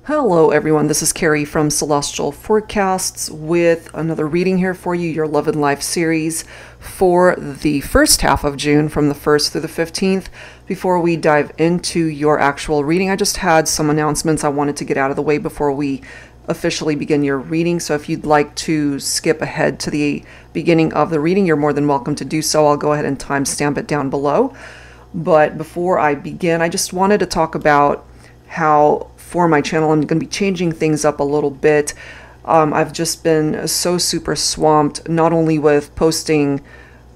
Hello everyone, this is Carrie from Celestial Forecasts with another reading here for you, your Love and Life series for the first half of June from the 1st through the 15th. Before we dive into your actual reading, I just had some announcements I wanted to get out of the way before we officially begin your reading. So if you'd like to skip ahead to the beginning of the reading, you're more than welcome to do so. I'll go ahead and timestamp it down below. But before I begin, I just wanted to talk about how for my channel I'm going to be changing things up a little bit. I've just been so super swamped, not only with posting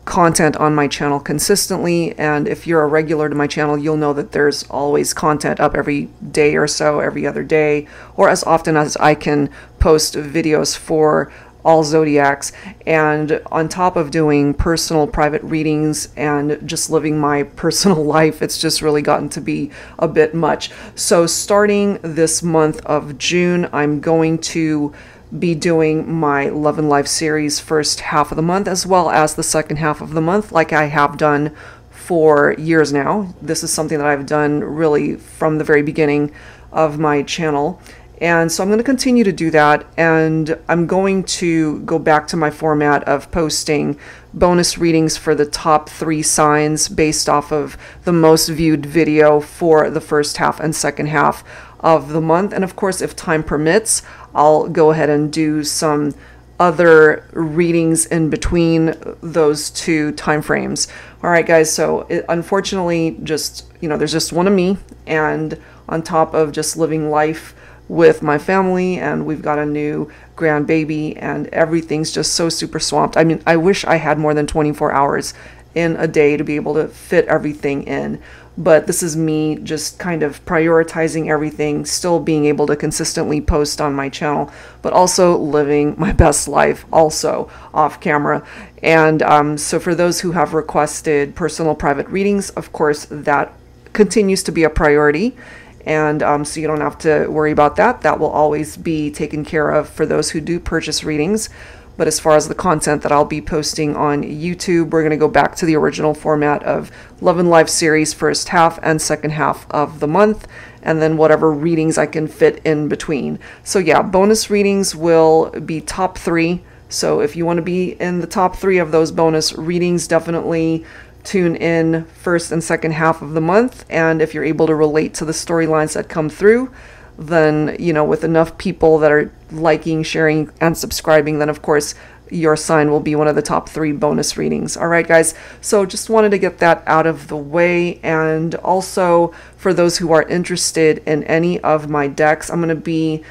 content on my channel consistently, and if you're a regular to my channel, you'll know that there's always content up every day or so, every other day, or as often as I can post videos for all zodiacs. And on top of doing personal private readings and just living my personal life, it's just really gotten to be a bit much. So starting this month of June, I'm going to be doing my Love and Life series first half of the month, as well as the second half of the month, like I have done for years now. This is something that I've done really from the very beginning of my channel. And so I'm going to continue to do that, and I'm going to go back to my format of posting bonus readings for the top 3 signs based off of the most viewed video for the first half and second half of the month. And of course, if time permits, I'll go ahead and do some other readings in between those 2 time frames. All right, guys, so unfortunately, just, there's just one of me, and on top of just living life with my family, and we've got a new grandbaby, and everything's just so super swamped. I mean, I wish I had more than 24 hours in a day to be able to fit everything in, but this is me just kind of prioritizing everything, still being able to consistently post on my channel, but also living my best life also off camera. And so for those who have requested personal private readings, of course that continues to be a priority. And so you don't have to worry about that. That will always be taken care of for those who do purchase readings. But as far as the content that I'll be posting on YouTube, we're going to go back to the original format of Love and Life series first half and second half of the month, and then whatever readings I can fit in between. So yeah, bonus readings will be top 3. So if you want to be in the top 3 of those bonus readings, definitely tune in first and second half of the month. And if you're able to relate to the storylines that come through, then, with enough people that are liking, sharing, and subscribing, then of course your sign will be one of the top 3 bonus readings. All right, guys, so just wanted to get that out of the way. And also for those who are interested in any of my decks, I'm going to be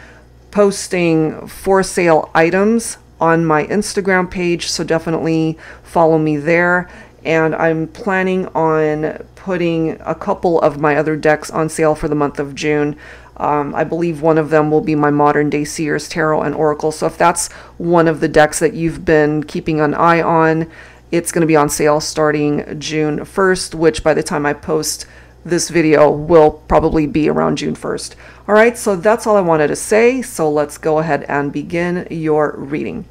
posting for sale items on my Instagram page, so definitely follow me there. And I'm planning on putting a couple of my other decks on sale for the month of June. I believe one of them will be my modern day Seers, Tarot, and Oracle. So if that's one of the decks that you've been keeping an eye on, it's going to be on sale starting June 1st, which by the time I post this video will probably be around June 1st. All right, so that's all I wanted to say. So let's go ahead and begin your reading.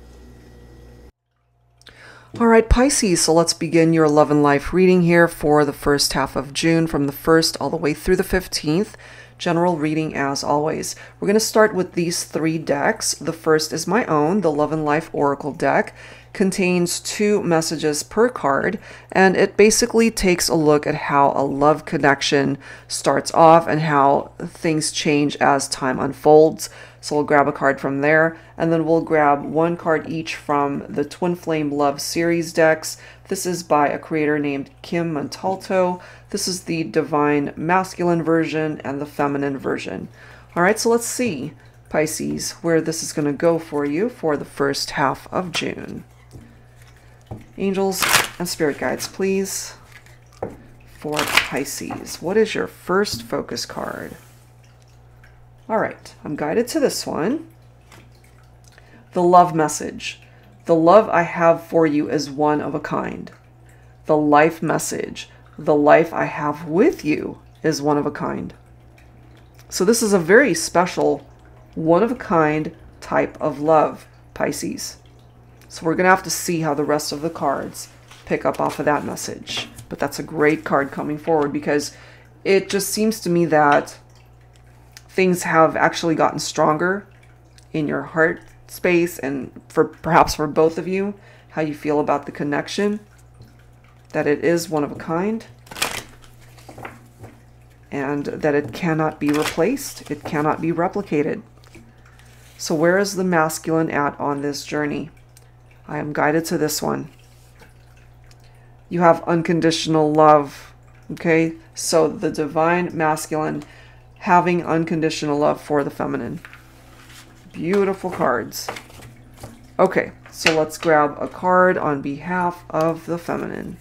All right, Pisces, so let's begin your Love and Life reading here for the first half of June from the 1st all the way through the 15th. General reading as always. We're going to start with these 3 decks. The first is my own, the Love and Life Oracle deck. Contains 2 messages per card, and it basically takes a look at how a love connection starts off and how things change as time unfolds. So we'll grab a card from there, and then we'll grab 1 card each from the Twin Flame Love series decks. This is by a creator named Kim Montalto. This is the Divine Masculine version and the Feminine version. All right, so let's see, Pisces, where this is going to go for you for the first half of June. Angels and spirit guides, please, for Pisces. What is your first focus card? All right, I'm guided to this one. The love message. The love I have for you is one of a kind. The life message. The life I have with you is one of a kind. So this is a very special, one of a kind type of love, Pisces. So we're going to have to see how the rest of the cards pick up off of that message. But that's a great card coming forward, because it just seems to me that things have actually gotten stronger in your heart space, and perhaps for both of you, how you feel about the connection, that it is one of a kind, and that it cannot be replaced, it cannot be replicated. So where is the masculine at on this journey? I am guided to this one. You have unconditional love, okay? So the divine masculine having unconditional love for the feminine. Beautiful cards. Okay, so let's grab a card on behalf of the feminine.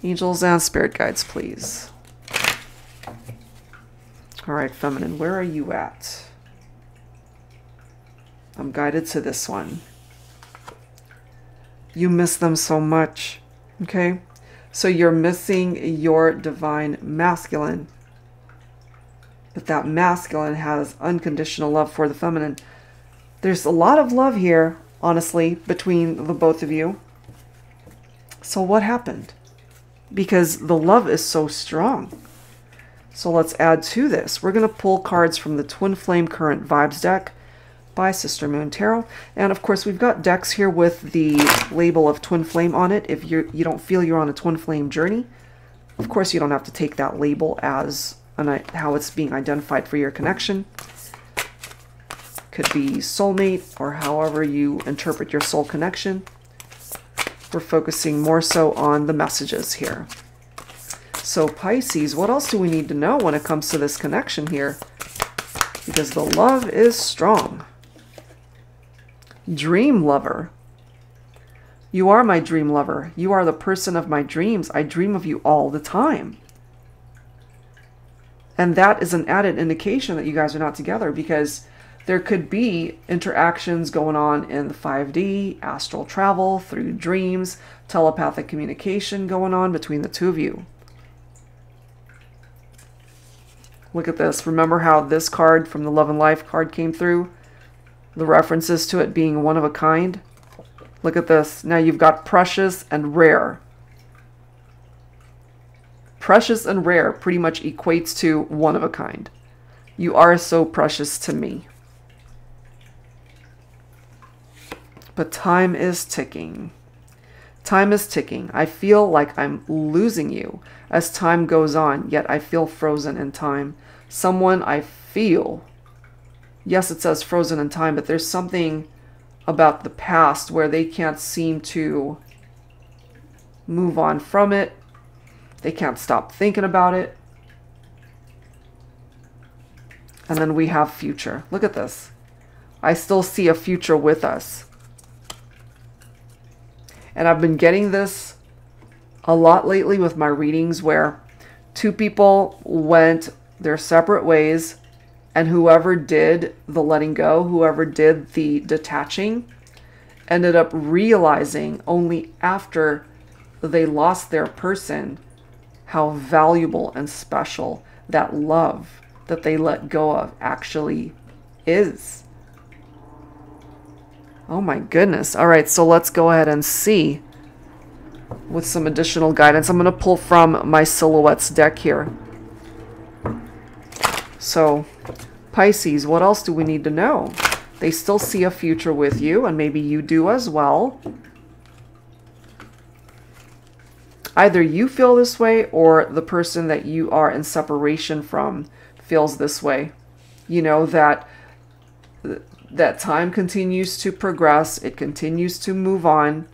Angels and spirit guides, please. All right, feminine, where are you at? I'm guided to this one. You miss them so much, okay? So you're missing your divine masculine. But that masculine has unconditional love for the feminine. There's a lot of love here, honestly, between the both of you. So what happened? Because the love is so strong. So let's add to this. We're going to pull cards from the Twin Flame Current Vibes deck by Sister Moon Tarot. And of course, we've got decks here with the label of Twin Flame on it. If you don't feel you're on a Twin Flame journey, of course, you don't have to take that label as how it's being identified for your connection. Could be soulmate, or however you interpret your soul connection. We're focusing more so on the messages here. So Pisces, what else do we need to know when it comes to this connection here? Because the love is strong. Dream lover. You are my dream lover. You are the person of my dreams. I dream of you all the time. And that is an added indication that you guys are not together, because there could be interactions going on in the 5D, astral travel, through dreams, telepathic communication going on between the two of you. Look at this. Remember how this card from the Love and Life card came through? The references to it being one of a kind. Look at this. Now you've got precious and rare. Precious and rare pretty much equates to one of a kind. You are so precious to me. But time is ticking. Time is ticking. I feel like I'm losing you as time goes on, yet I feel frozen in time. Someone I feel, yes, it says frozen in time, but there's something about the past where they can't seem to move on from it. They can't stop thinking about it. And then we have future. Look at this. I still see a future with us. And I've been getting this a lot lately with my readings, where two people went their separate ways, and whoever did the letting go, whoever did the detaching, ended up realizing only after they lost their person how valuable and special that love that they let go of actually is. Oh my goodness. All right, so let's go ahead and see with some additional guidance. I'm going to pull from my Silhouettes deck here. So, Pisces, what else do we need to know? They still see a future with you, and maybe you do as well. Either you feel this way, or the person that you are in separation from feels this way. You know, that time continues to progress, it continues to move on,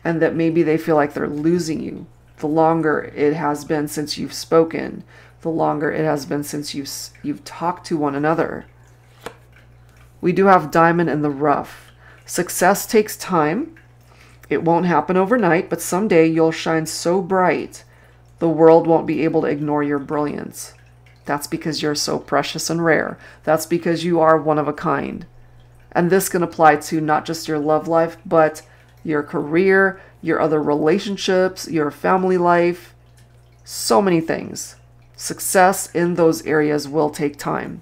and that maybe they feel like they're losing you. The longer it has been since you've spoken, the longer it has been since you've talked to one another. We do have diamond in the rough. Success takes time. It won't happen overnight, but someday you'll shine so bright the world won't be able to ignore your brilliance. That's because you're so precious and rare. That's because you are one of a kind. And this can apply to not just your love life, but your career, your other relationships, your family life, so many things. Success in those areas will take time.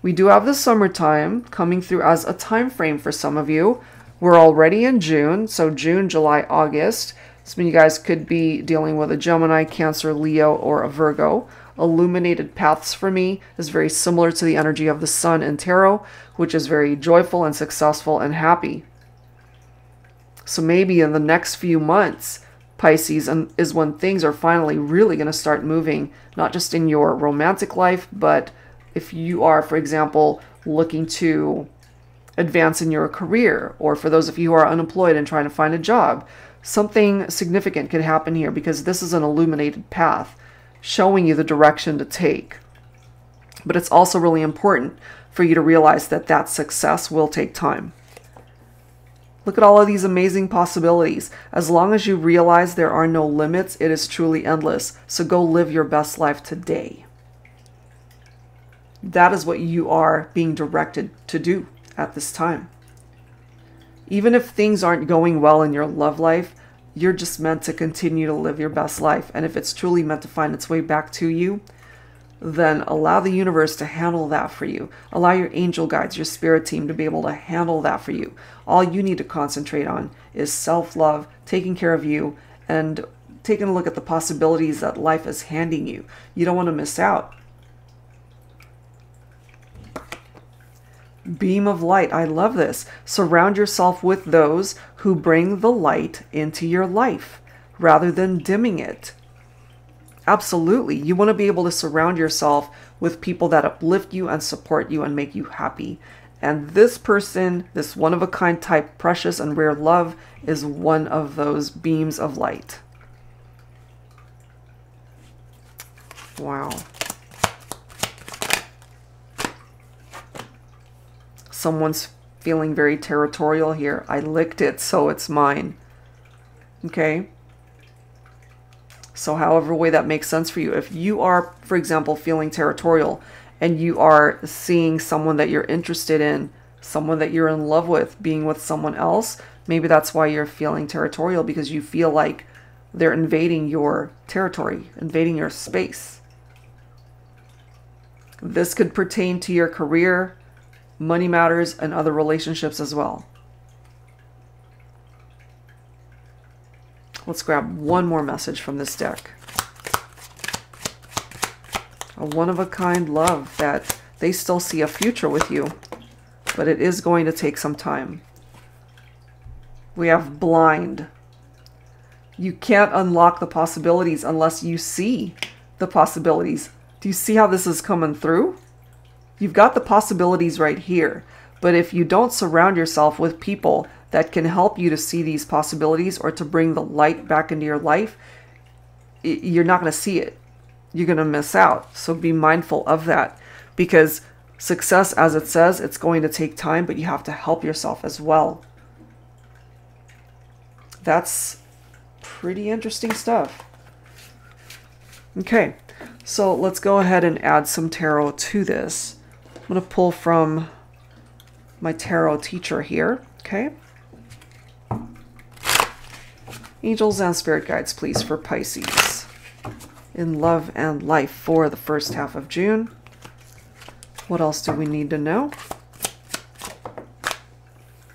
We do have the summertime coming through as a time frame for some of you. We're already in June, so June, July, August. Some of you guys could be dealing with a Gemini, Cancer, Leo, or a Virgo. Illuminated paths for me is very similar to the energy of the sun in tarot, which is very joyful and successful and happy. So maybe in the next few months, Pisces, is when things are finally really going to start moving, not just in your romantic life, but if you are, for example, looking to advance in your career, or for those of you who are unemployed and trying to find a job, something significant could happen here because this is an illuminated path showing you the direction to take. But it's also really important for you to realize that that success will take time. Look at all of these amazing possibilities. As long as you realize there are no limits, it is truly endless. So go live your best life today. That is what you are being directed to do at this time. Even if things aren't going well in your love life, you're just meant to continue to live your best life. And if it's truly meant to find its way back to you, then allow the universe to handle that for you. Allow your angel guides, your spirit team to be able to handle that for you. All you need to concentrate on is self-love, taking care of you, and taking a look at the possibilities that life is handing you. You don't want to miss out. Beam of light. I love this. Surround yourself with those who bring the light into your life rather than dimming it. Absolutely. You want to be able to surround yourself with people that uplift you and support you and make you happy. And this person, this one-of-a-kind type, precious and rare love, is one of those beams of light. Wow. Someone's feeling very territorial here. I licked it, so it's mine. Okay? So however way that makes sense for you. If you are, for example, feeling territorial and you are seeing someone that you're interested in, someone that you're in love with, being with someone else, maybe that's why you're feeling territorial, because you feel like they're invading your territory, invading your space. This could pertain to your career, money matters, and other relationships as well. Let's grab one more message from this deck. A one-of-a-kind love that they still see a future with you, but it is going to take some time. We have blind. You can't unlock the possibilities unless you see the possibilities. Do you see how this is coming through? You've got the possibilities right here, but if you don't surround yourself with people that can help you to see these possibilities or to bring the light back into your life, you're not going to see it. You're going to miss out. So be mindful of that, because success, as it says, it's going to take time, but you have to help yourself as well. That's pretty interesting stuff. Okay, so let's go ahead and add some tarot to this. I'm going to pull from my tarot teacher here. Okay. Angels and spirit guides, please, for Pisces in love and life for the first half of June. What else do we need to know?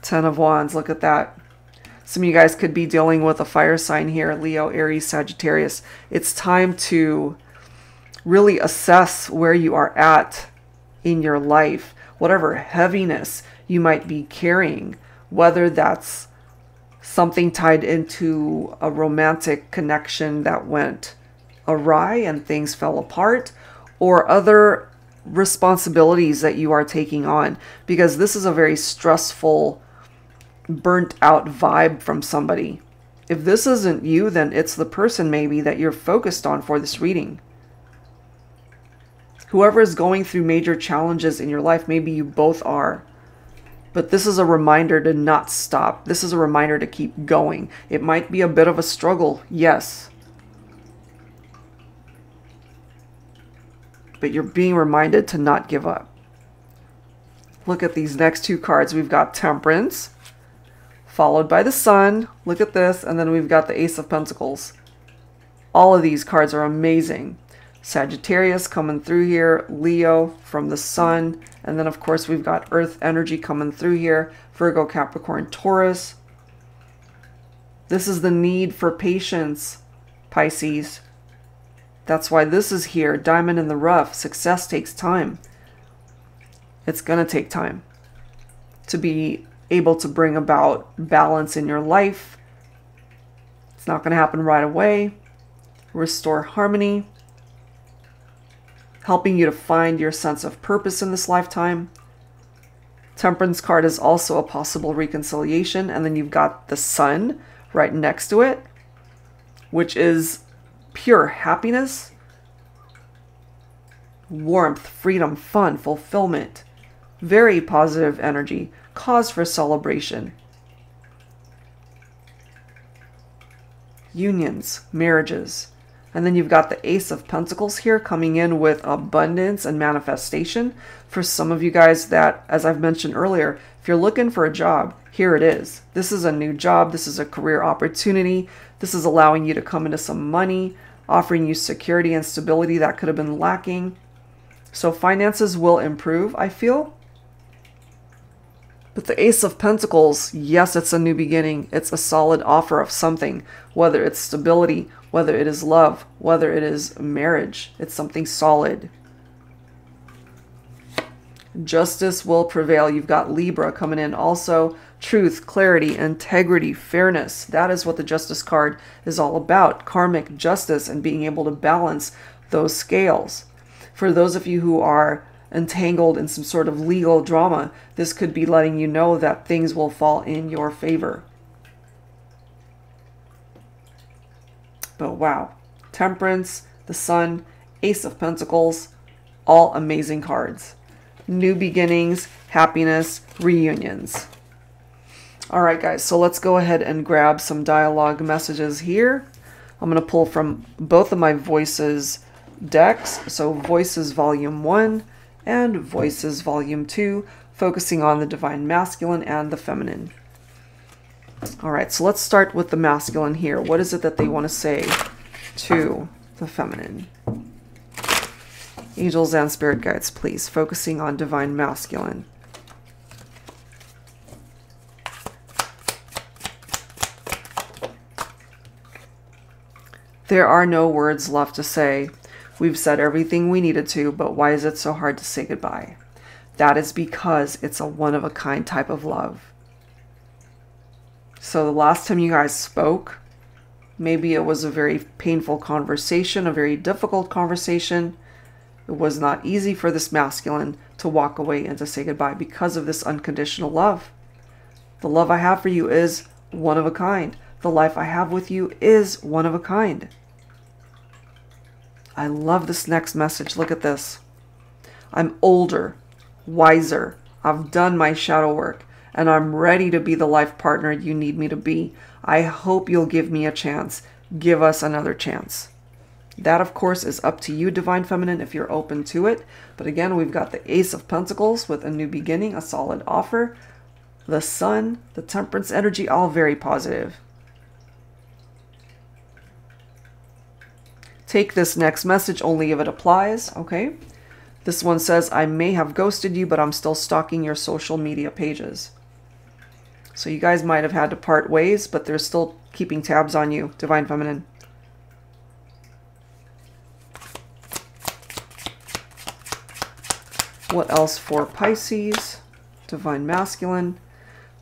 10 of Wands. Look at that. Some of you guys could be dealing with a fire sign here, Leo, Aries, Sagittarius. It's time to really assess where you are at in your life, whatever heaviness you might be carrying, whether that's something tied into a romantic connection that went awry and things fell apart, or other responsibilities that you are taking on, because this is a very stressful, burnt out vibe from somebody. If this isn't you, then it's the person maybe that you're focused on for this reading. Whoever is going through major challenges in your life, maybe you both are. But this is a reminder to not stop. This is a reminder to keep going. It might be a bit of a struggle, yes. But you're being reminded to not give up. Look at these next two cards. We've got Temperance, followed by the Sun. Look at this. And then we've got the Ace of Pentacles. All of these cards are amazing. Sagittarius coming through here, Leo from the Sun, and then of course we've got Earth energy coming through here, Virgo, Capricorn, Taurus. This is the need for patience, Pisces. That's why this is here. Diamond in the rough. Success takes time. It's going to take time to be able to bring about balance in your life. It's not going to happen right away. Restore harmony. Helping you to find your sense of purpose in this lifetime. Temperance card is also a possible reconciliation. And then you've got the Sun right next to it, which is pure happiness, warmth, freedom, fun, fulfillment. Very positive energy. Cause for celebration. Unions, marriages. And then you've got the Ace of Pentacles here coming in with abundance and manifestation. For some of you guys that, as I've mentioned earlier, if you're looking for a job, here it is. This is a new job. This is a career opportunity. This is allowing you to come into some money, offering you security and stability that could have been lacking. So finances will improve, I feel. But the Ace of Pentacles, yes, it's a new beginning. It's a solid offer of something, whether it's stability, whether it is love, whether it is marriage. It's something solid. Justice will prevail. You've got Libra coming in also. Truth, clarity, integrity, fairness. That is what the Justice card is all about. Karmic justice and being able to balance those scales. For those of you who are entangled in some sort of legal drama, this could be letting you know that things will fall in your favor. But wow, Temperance, the Sun, Ace of Pentacles, all amazing cards. New beginnings, happiness, reunions. All right, guys, so let's go ahead and grab some dialogue messages here. I'm going to pull from both of my Voices decks. So Voices Volume 1 and Voices Volume 2, focusing on the Divine Masculine and the Feminine. All right, so let's start with the masculine here. What is it that they want to say to the feminine? Angels and spirit guides, please, focusing on Divine Masculine. There are no words left to say. We've said everything we needed to, but why is it so hard to say goodbye? That is because it's a one-of-a-kind type of love. So the last time you guys spoke, maybe it was a very painful conversation, a very difficult conversation. It was not easy for this masculine to walk away and to say goodbye because of this unconditional love. The love I have for you is one of a kind. The life I have with you is one of a kind. I love this next message. Look at this. I'm older, wiser. I've done my shadow work, and I'm ready to be the life partner you need me to be. I hope you'll give me a chance. Give us another chance. That, of course, is up to you, Divine Feminine, if you're open to it. But again, we've got the Ace of Pentacles with a new beginning, a solid offer. The Sun, the Temperance energy, all very positive. Take this next message only if it applies, okay? This one says, I may have ghosted you, but I'm still stalking your social media pages. So you guys might have had to part ways, but they're still keeping tabs on you, Divine Feminine. What else for Pisces? Divine Masculine.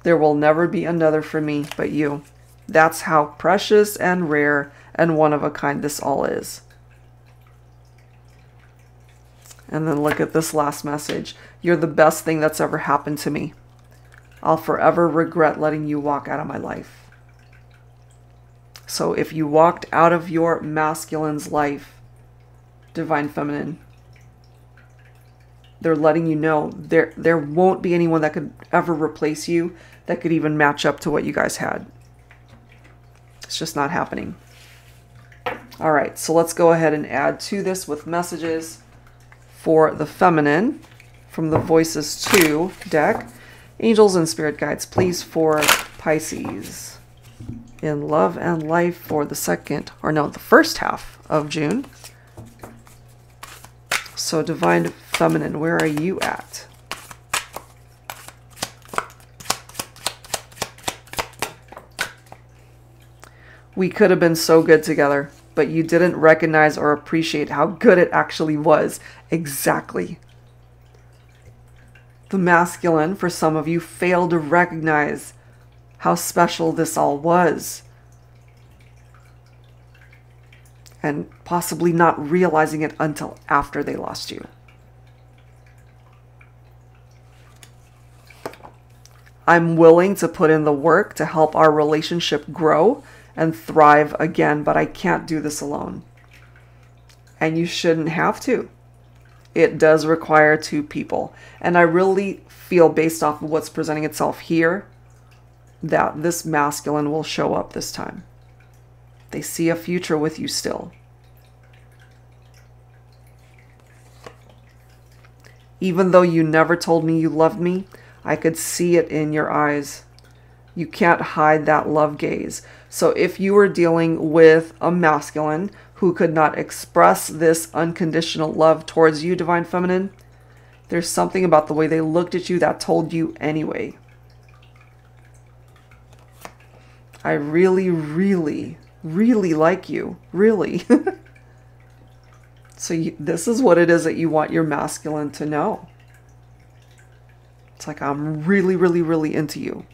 There will never be another for me but you. That's how precious and rare and one of a kind this all is. And then look at this last message. You're the best thing that's ever happened to me. I'll forever regret letting you walk out of my life. So if you walked out of your masculine's life, Divine Feminine, they're letting you know there won't be anyone that could ever replace you, that could even match up to what you guys had. It's just not happening. All right, so let's go ahead and add to this with messages for the feminine from the Voices 2 deck. Angels and spirit guides, please, for Pisces in love and life for the the first half of June. So Divine Feminine, where are you at? We could have been so good together, but you didn't recognize or appreciate how good it actually was. Exactly. The masculine, for some of you, failed to recognize how special this all was. And possibly not realizing it until after they lost you. I'm willing to put in the work to help our relationship grow and thrive again, but I can't do this alone. And you shouldn't have to. It does require two people. And I really feel, based off of what's presenting itself here, that this masculine will show up this time. They see a future with you still. Even though you never told me you loved me, I could see it in your eyes. You can't hide that love gaze. So if you were dealing with a masculine who could not express this unconditional love towards you, Divine Feminine, there's something about the way they looked at you that told you anyway. I really, really, really like you. Really. So this is what it is that you want your masculine to know. It's like, I'm really, really, really into you.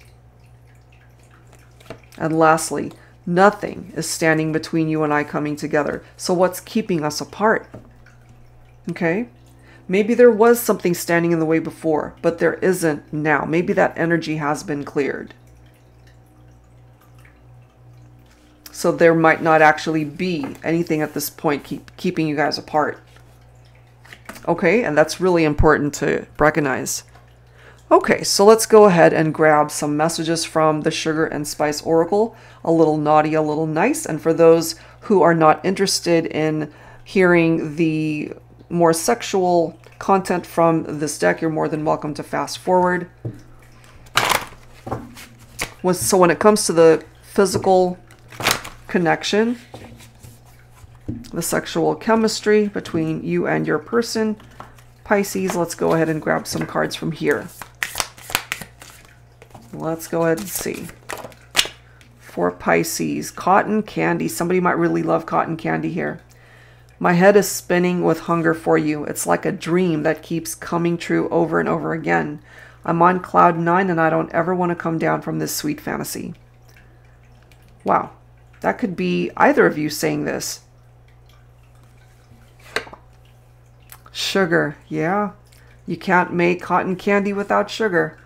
And lastly, nothing is standing between you and I coming together. So what's keeping us apart? Okay? Maybe there was something standing in the way before, but there isn't now. Maybe that energy has been cleared. So there might not actually be anything at this point keeping you guys apart. Okay, and that's really important to recognize. Okay, so let's go ahead and grab some messages from the Sugar and Spice Oracle. A little naughty, a little nice. And for those who are not interested in hearing the more sexual content from this deck, you're more than welcome to fast forward. So when it comes to the physical connection, the sexual chemistry between you and your person, Pisces, let's go ahead and grab some cards from here. Let's go ahead and see. For Pisces, cotton candy. Somebody might really love cotton candy here. My head is spinning with hunger for you. It's like a dream that keeps coming true over and over again. I'm on cloud 9 and I don't ever want to come down from this sweet fantasy. Wow. That could be either of you saying this. Sugar. Yeah. You can't make cotton candy without sugar.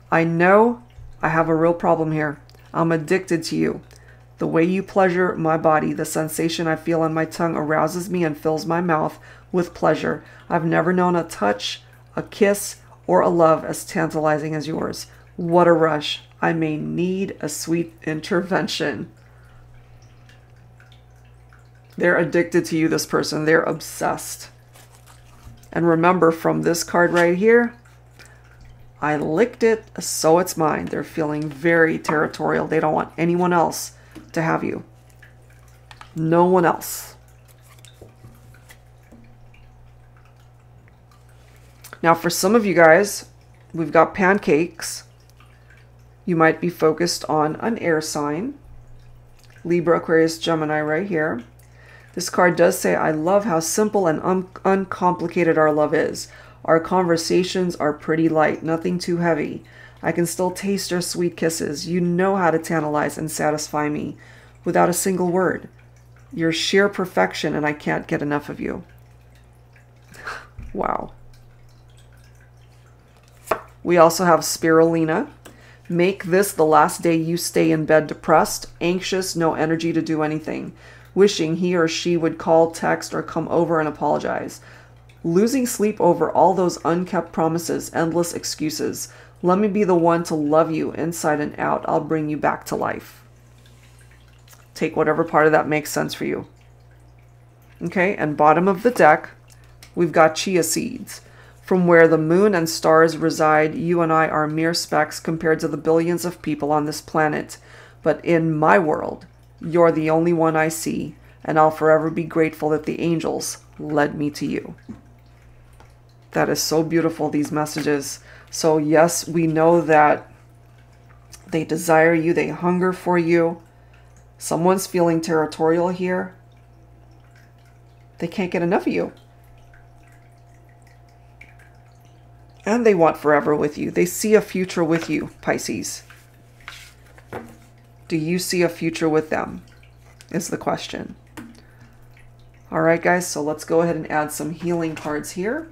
I know I have a real problem here. I'm addicted to you. The way you pleasure my body, the sensation I feel on my tongue arouses me and fills my mouth with pleasure. I've never known a touch, a kiss, or a love as tantalizing as yours. What a rush. I may need a sweet intervention. They're addicted to you, this person. They're obsessed. And remember, from this card right here, I licked it, so it's mine. They're feeling very territorial. They don't want anyone else to have you. No one else. Now, for some of you guys, we've got pancakes. You might be focused on an air sign. Libra, Aquarius, Gemini right here. This card does say, I love how simple and uncomplicated our love is. Our conversations are pretty light, nothing too heavy. I can still taste your sweet kisses. You know how to tantalize and satisfy me without a single word. You're sheer perfection and I can't get enough of you. Wow. We also have Spirulina. Make this the last day you stay in bed depressed, anxious, no energy to do anything. Wishing he or she would call, text, or come over and apologize. Losing sleep over all those unkept promises, endless excuses. Let me be the one to love you inside and out. I'll bring you back to life. Take whatever part of that makes sense for you. Okay, and bottom of the deck, we've got chia seeds. From where the moon and stars reside, you and I are mere specks compared to the billions of people on this planet. But in my world, you're the only one I see, and I'll forever be grateful that the angels led me to you. That is so beautiful, these messages. So yes, we know that they desire you, they hunger for you, Someone's feeling territorial here. They can't get enough of you. And they want forever with you. They see a future with you, Pisces. Do you see a future with them? Is the question. All right, guys, so let's go ahead and add some healing cards here.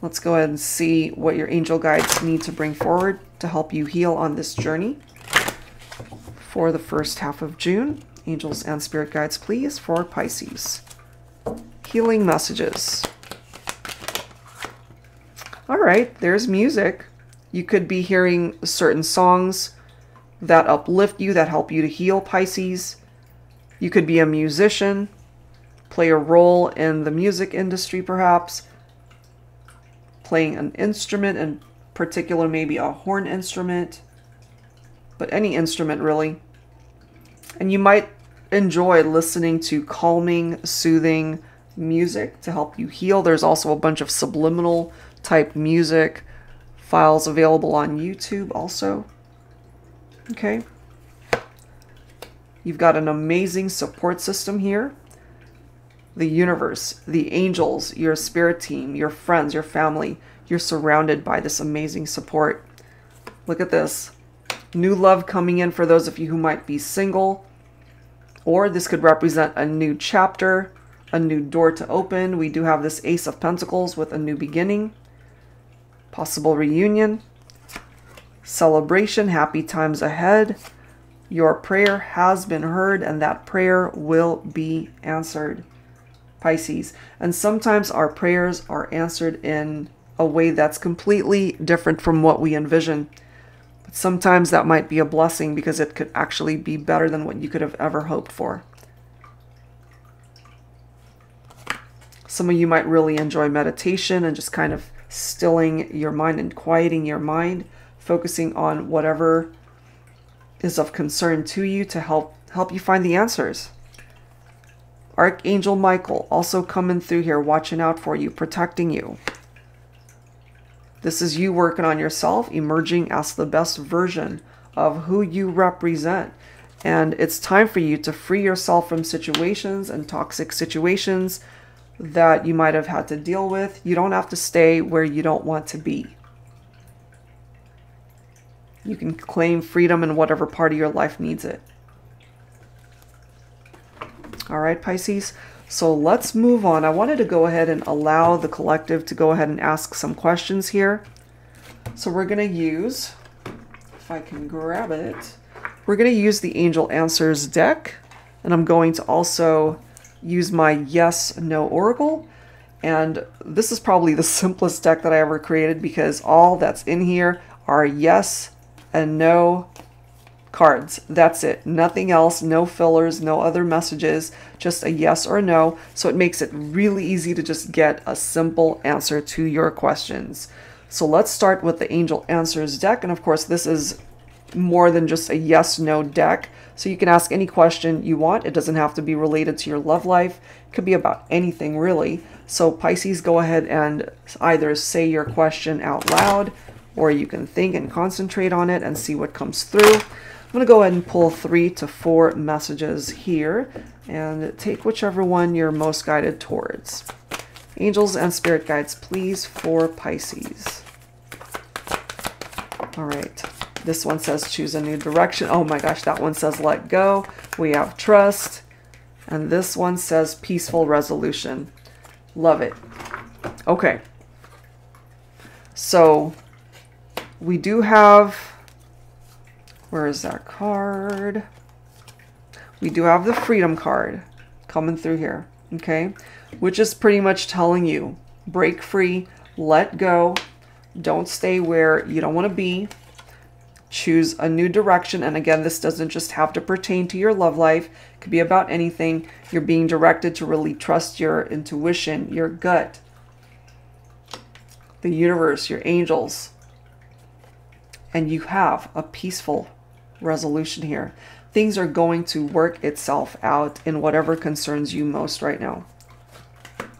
Let's go ahead and see what your angel guides need to bring forward to help you heal on this journey for the first half of June. Angels and spirit guides, please, for Pisces. Healing messages. All right, there's music. You could be hearing certain songs that uplift you, that help you to heal, Pisces. You could be a musician, play a role in the music industry perhaps, playing an instrument, in particular maybe a horn instrument, but any instrument really. And you might enjoy listening to calming, soothing music to help you heal. There's also a bunch of subliminal type music files available on YouTube also. Okay. You've got an amazing support system here. The universe, the angels, your spirit team, your friends, your family. You're surrounded by this amazing support. Look at this. New love coming in for those of you who might be single. Or this could represent a new chapter, a new door to open. We do have this Ace of Pentacles with a new beginning. Possible reunion. Celebration, happy times ahead. Your prayer has been heard and that prayer will be answered, Pisces. And sometimes our prayers are answered in a way that's completely different from what we envision. But sometimes that might be a blessing because it could actually be better than what you could have ever hoped for. Some of you might really enjoy meditation and just kind of stilling your mind and quieting your mind, focusing on whatever is of concern to you to help you find the answers. Archangel Michael also coming through here, watching out for you, protecting you. This is you working on yourself, emerging as the best version of who you represent. And it's time for you to free yourself from situations and toxic situations that you might have had to deal with. You don't have to stay where you don't want to be. You can claim freedom in whatever part of your life needs it. All right, Pisces. So let's move on. I wanted to go ahead and allow the collective to go ahead and ask some questions here. So we're going to use, if I can grab it, we're going to use the Angel Answers deck. And I'm going to also use my Yes, No Oracle. And this is probably the simplest deck that I ever created because all that's in here are yes and no cards. That's it. Nothing else. No fillers, no other messages, just a yes or no. So it makes it really easy to just get a simple answer to your questions. So let's start with the Angel Answers deck. And of course, this is more than just a yes-no deck. So you can ask any question you want. It doesn't have to be related to your love life. It could be about anything really. So Pisces, go ahead and either say your question out loud or you can think and concentrate on it and see what comes through. I'm going to go ahead and pull 3 to 4 messages here and take whichever one you're most guided towards. Angels and spirit guides, please, for Pisces. All right. This one says choose a new direction. Oh my gosh, that one says let go. We have trust. And this one says peaceful resolution. Love it. Okay. So we do have, where is that card? We do have the freedom card coming through here, okay? Which is pretty much telling you, break free, let go, don't stay where you don't want to be, choose a new direction. And again, this doesn't just have to pertain to your love life. It could be about anything. You're being directed to really trust your intuition, your gut, the universe, your angels. And you have a peaceful resolution here. Things are going to work itself out in whatever concerns you most right now.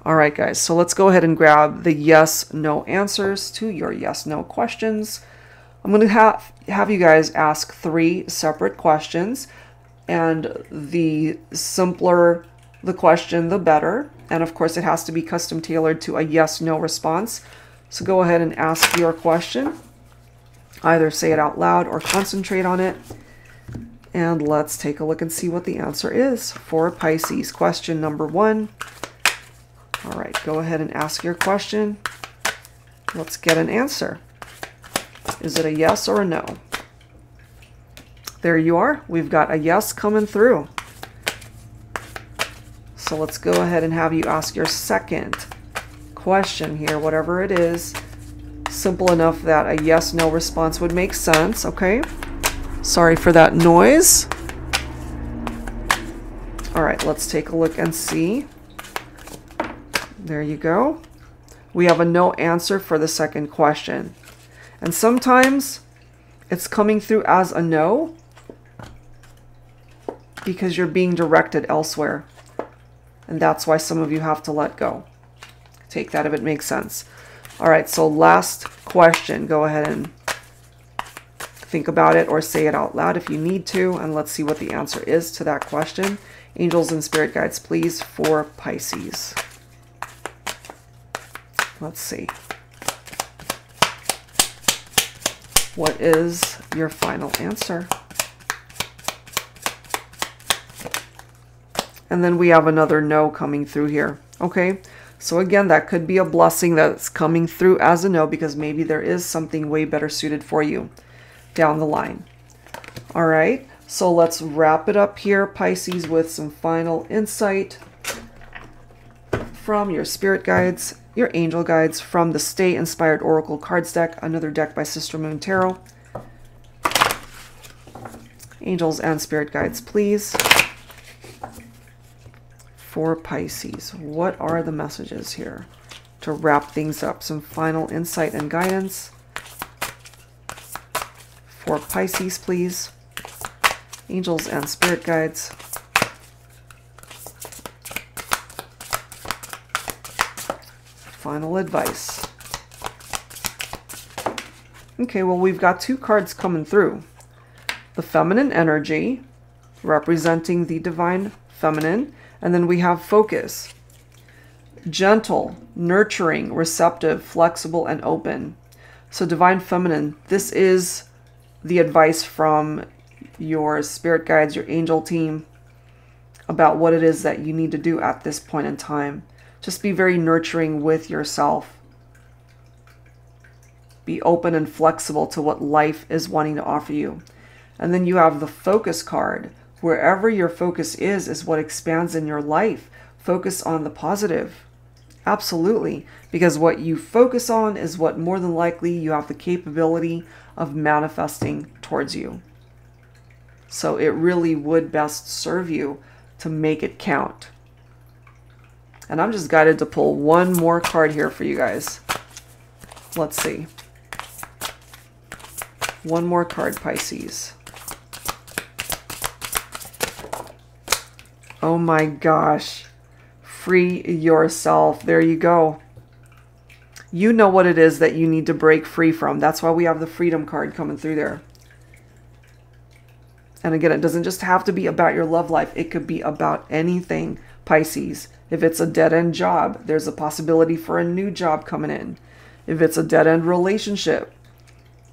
All right, guys, so let's go ahead and grab the yes, no answers to your yes, no questions. I'm going to have you guys ask 3 separate questions. And the simpler the question, the better. And of course, it has to be custom tailored to a yes/no response. So go ahead and ask your question. Either say it out loud or concentrate on it. And let's take a look and see what the answer is for Pisces. Question number 1. All right, go ahead and ask your question. Let's get an answer. Is it a yes or a no? There you are. We've got a yes coming through. So let's go ahead and have you ask your second question here, whatever it is. Simple enough that a yes/no response would make sense, okay? Sorry for that noise. All right, let's take a look and see. There you go. We have a no answer for the second question. And sometimes it's coming through as a no because you're being directed elsewhere. And that's why some of you have to let go. Take that if it makes sense. All right, so last question. Go ahead and think about it or say it out loud if you need to. And let's see what the answer is to that question. Angels and spirit guides, please, for Pisces. Let's see. What is your final answer? And then we have another no coming through here. Okay, so again, that could be a blessing that's coming through as a no because maybe there is something way better suited for you down the line. All right, so let's wrap it up here, Pisces, with some final insight from your spirit guides, your angel guides, from the Stay Inspired Oracle Cards deck, another deck by Sister Moon Tarot. Angels and spirit guides, please. For Pisces, what are the messages here to wrap things up? Some final insight and guidance for Pisces, please. Angels and spirit guides. Final advice. Okay, well, we've got 2 cards coming through. The feminine energy, representing the divine feminine. And then we have focus. Gentle, nurturing, receptive, flexible, and open. So divine feminine, this is the advice from your spirit guides, your angel team, about what it is that you need to do at this point in time. Just be very nurturing with yourself. Be open and flexible to what life is wanting to offer you. And then you have the focus card. Wherever your focus is what expands in your life. Focus on the positive. Absolutely. Because what you focus on is what more than likely you have the capability of manifesting towards you. So it really would best serve you to make it count. And I'm just guided to pull one more card here for you guys. Let's see. One more card, Pisces. Oh my gosh. Free yourself. There you go. You know what it is that you need to break free from. That's why we have the freedom card coming through there. And again, it doesn't just have to be about your love life. It could be about anything, Pisces. If it's a dead-end job, there's a possibility for a new job coming in. If it's a dead-end relationship,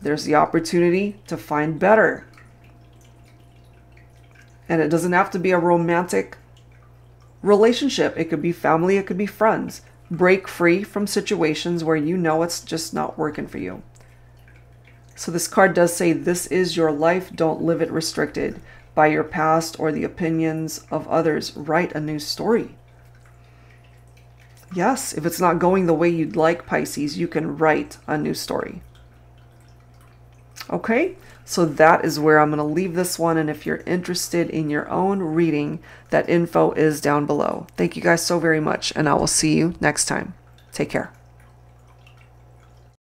there's the opportunity to find better. And it doesn't have to be a romantic relationship. It could be family, it could be friends. Break free from situations where you know it's just not working for you. So this card does say, this is your life. Don't live it restricted by your past or the opinions of others. Write a new story. Yes, if it's not going the way you'd like, Pisces, you can write a new story. Okay, so that is where I'm going to leave this one. And if you're interested in your own reading, that info is down below. Thank you guys so very much, and I will see you next time. Take care.